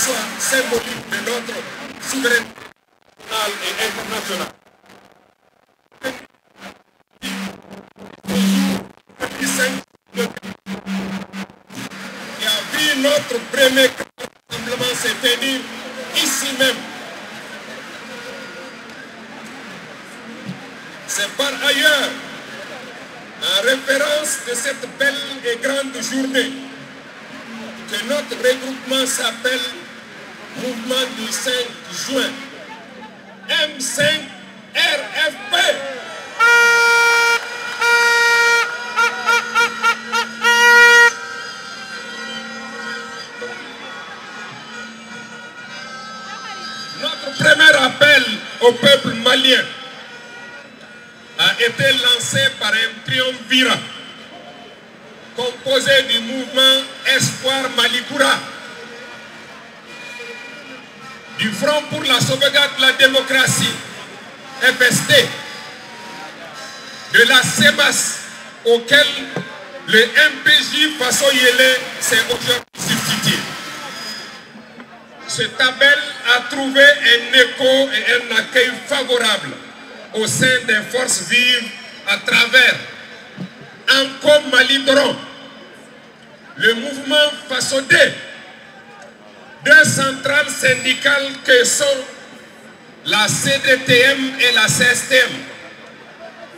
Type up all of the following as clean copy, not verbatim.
soit symbolique de notre souveraineté nationale et internationale. Qui a vu notre premier rassemblement se tenir ici même. C'est par ailleurs en référence de cette belle et grande journée que notre regroupement s'appelle Mouvement du 5 juin, M5RFP. Notre premier appel au peuple malien a été lancé par un triumvirat composé du mouvement Espoir Malikoura, du Front pour la sauvegarde de la démocratie, FSD, de la CEMAS, auquel le MPJ Faso Yele s'est aujourd'hui substitué. Ce appel a trouvé un écho et un accueil favorable au sein des forces vives à travers Anko Malidron, le mouvement Fasodé, deux centrales syndicales que sont la CDTM et la CSTM,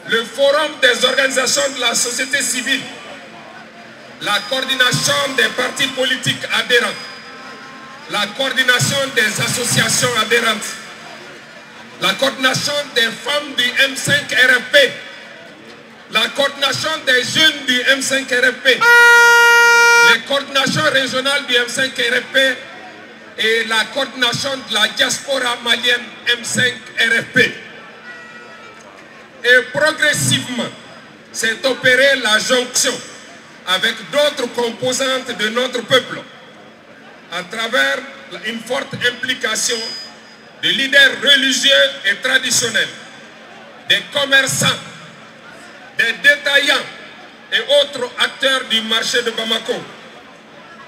le Forum des organisations de la société civile, la coordination des partis politiques adhérents, la coordination des associations adhérentes, la coordination des femmes du M5RFP, la coordination des jeunes du M5RFP, les coordinations régionales du M5RFP et la coordination de la diaspora malienne M5RFP. Et progressivement s'est opérée la jonction avec d'autres composantes de notre peuple à travers une forte implication des leaders religieux et traditionnels, des commerçants, des détaillants et autres acteurs du marché de Bamako,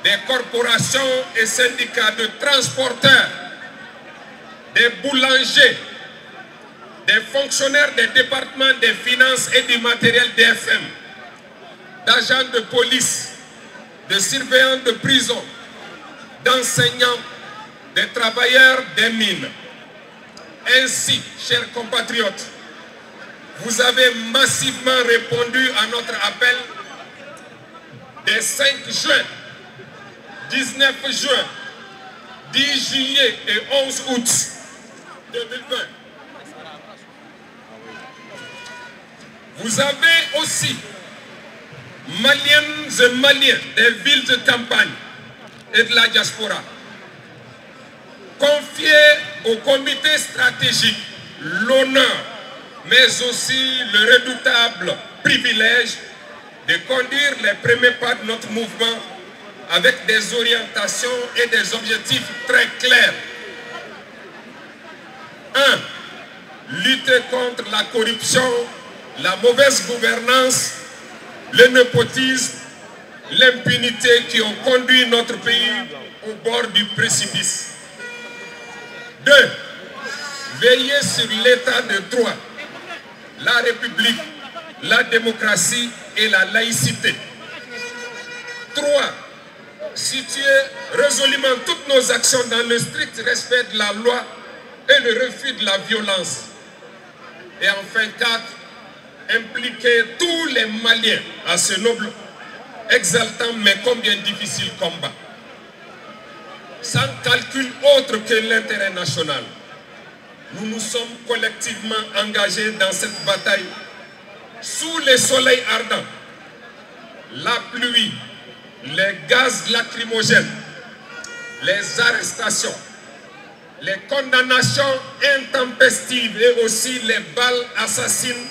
des corporations et syndicats de transporteurs, des boulangers, des fonctionnaires des départements des finances et du matériel DFM, d'agents de police, de surveillants de prison, d'enseignants, des travailleurs des mines. Ainsi, chers compatriotes, vous avez massivement répondu à notre appel des 5 juin, 19 juin, 10 juillet et 11 août 2020. Vous avez aussi, Maliennes et Maliens des villes de campagne et de la diaspora, confié au comité stratégique l'honneur, mais aussi le redoutable privilège de conduire les premiers pas de notre mouvement avec des orientations et des objectifs très clairs. 1. Lutter contre la corruption, la mauvaise gouvernance, le népotisme, l'impunité qui ont conduit notre pays au bord du précipice. 2. Veiller sur l'état de droit, la République, la démocratie et la laïcité. 3. Situer résolument toutes nos actions dans le strict respect de la loi et le refus de la violence. Et enfin 4. Impliquer tous les Maliens à ce noble, exaltant mais combien difficile combat. Sans calcul autre que l'intérêt national, nous nous sommes collectivement engagés dans cette bataille sous les soleils ardents, la pluie, les gaz lacrymogènes, les arrestations, les condamnations intempestives et aussi les balles assassines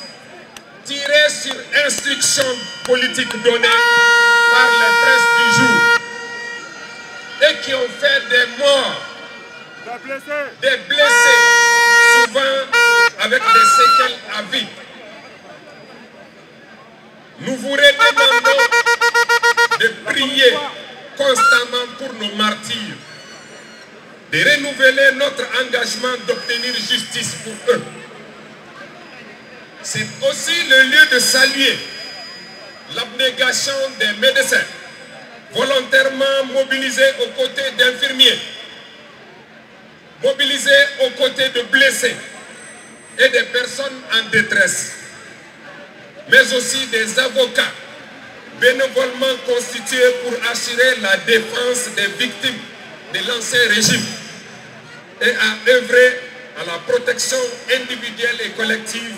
tirées sur instruction politique donnée par les presses du jour et qui ont fait des morts, des blessés, souvent avec des séquelles à vie. Nous vous redemandons de prier constamment pour nos martyrs, de renouveler notre engagement d'obtenir justice pour eux. C'est aussi le lieu de saluer l'abnégation des médecins volontairement mobilisés aux côtés d'infirmiers, mobilisés aux côtés de blessés et des personnes en détresse, mais aussi des avocats bénévolement constitués pour assurer la défense des victimes de l'ancien régime et à œuvrer à la protection individuelle et collective,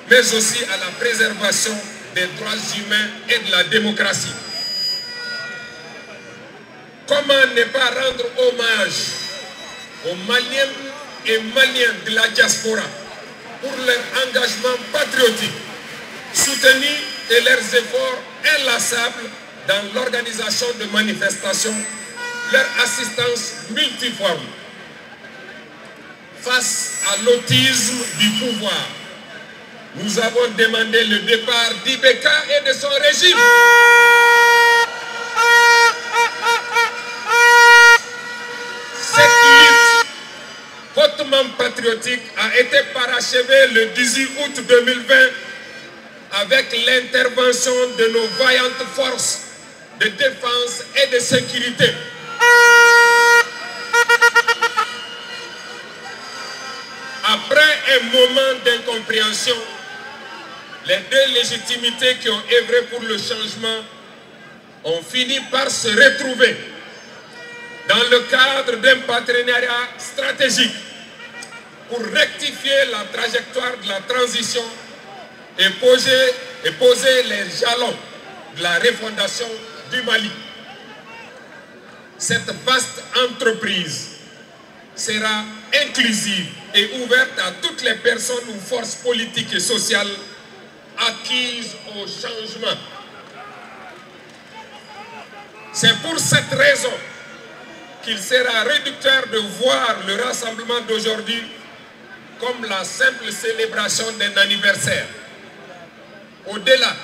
mais aussi à la préservation des droits humains et de la démocratie. Comment ne pas rendre hommage aux Maliens et Maliens de la diaspora pour leur engagement patriotique, soutenu et leurs efforts inlassables dans l'organisation de manifestations, leur assistance multiforme face à l'autisme du pouvoir. Nous avons demandé le départ d'Ibeka et de son régime. Cette lutte hautement patriotique a été parachevée le 18 août 2020 avec l'intervention de nos vaillantes forces de défense et de sécurité. Après un moment d'incompréhension, les deux légitimités qui ont œuvré pour le changement ont fini par se retrouver dans le cadre d'un partenariat stratégique pour rectifier la trajectoire de la transition et poser les jalons de la refondation du Mali. Cette vaste entreprise sera inclusive et ouverte à toutes les personnes ou forces politiques et sociales acquises au changement. C'est pour cette raison qu'il sera réducteur de voir le rassemblement d'aujourd'hui comme la simple célébration d'un anniversaire. Au-delà,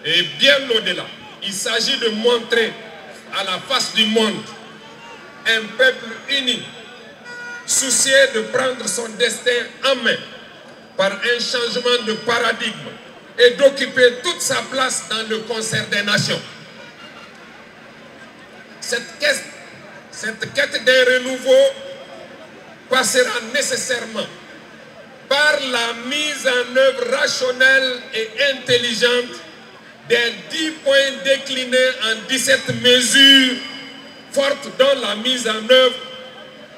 et bien au-delà, il s'agit de montrer à la face du monde un peuple uni, soucieux de prendre son destin en main par un changement de paradigme et d'occuper toute sa place dans le concert des nations. Cette quête d'un renouveau passera nécessairement par la mise en œuvre rationnelle et intelligente des 10 points déclinés en 17 mesures fortes dont la mise en œuvre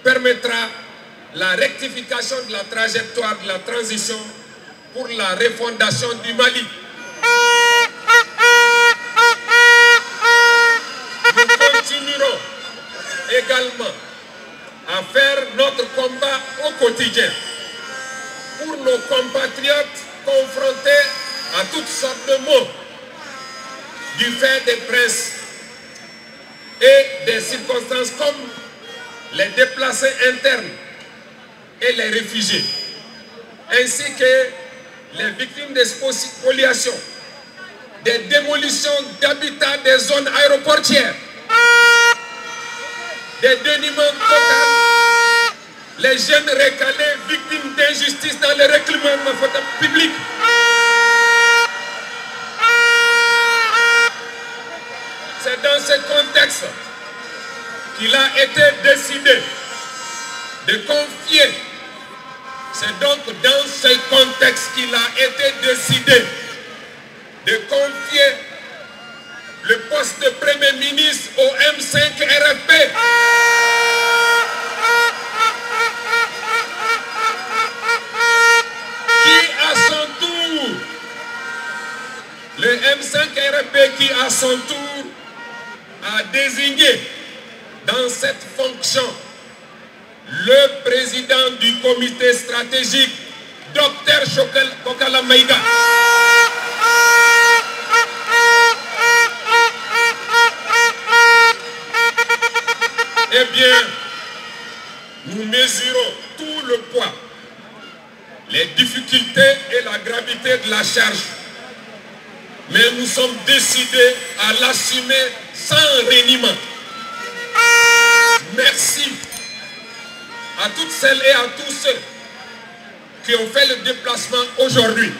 permettra la rectification de la trajectoire de la transition pour la refondation du Mali. Nous continuerons également à faire notre combat au quotidien pour nos compatriotes confrontés à toutes sortes de maux du fait des princes et des circonstances comme les déplacés internes et les réfugiés, ainsi que les victimes des spoliations, des démolitions d'habitats des zones aéroportières, des déniements totaux, les jeunes recalés victimes d'injustice dans le recrutement public. C'est dans ce contexte qu'il a été décidé de confier. C'est donc dans ce contexte qu'il a été décidé de confier le poste de Premier ministre au M5 RFP. Qui à son tour, le M5 RFP qui à son tour a désigné dans cette fonction le président du comité stratégique, Dr Kokala Maïga. Eh bien, nous mesurons tout le poids, les difficultés et la gravité de la charge. Mais nous sommes décidés à l'assumer sans reniement. Merci à toutes celles et à tous ceux qui ont fait le déplacement aujourd'hui